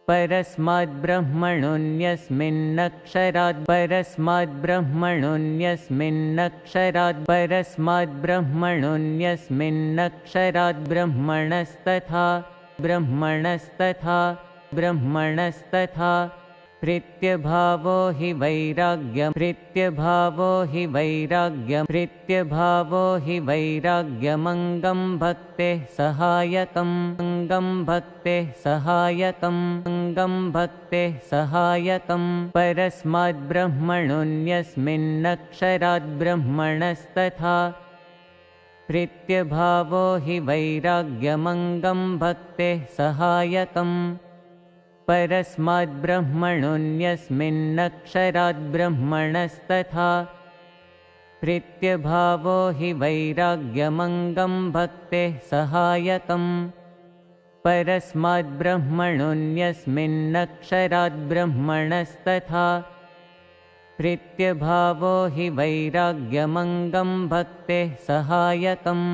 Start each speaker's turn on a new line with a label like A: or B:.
A: परस्माद्ब्रह्मणोऽन्यस्मिन्नक्षरात् परस्माद्ब्रह्मणोऽन्यस्मिन्नक्षरात् परस्माद्ब्रह्मणोऽन्यस्मिन्नक्षरात् ब्रह्मणस्तथा ब्रह्मणस्तथा ब्रह्मणस्तथा प्रत्यभावो हि वैराग्यम् प्रत्यभावो हि वैराग्यम् प्रत्यभावो हि वैराग्यमङ्गं भक्तेः सहायकम् अङ्गं भक्तेः सहायकम् अङ्गं भक्तेः सहायकम् परस्माद्ब्रह्मणोऽन्यस्मिन्नक्षरात् ब्रह्मणस्तथा प्रत्यभावो हि वैराग्यमङ्गं भक्तेः सहायकम् परस्माद्ब्रह्मणोऽन्यस्मिन्नक्षरात् ब्रह्मणस्तथा प्रत्यभावो हि वैराग्यमङ्गं भक्तेः सहायकम् परस्माद्ब्रह्मणोऽन्यस्मिन्नक्षरात् ब्रह्मणस्तथा प्रत्यभावो हि वैराग्यमङ्गं भक्तेः सहायकम्।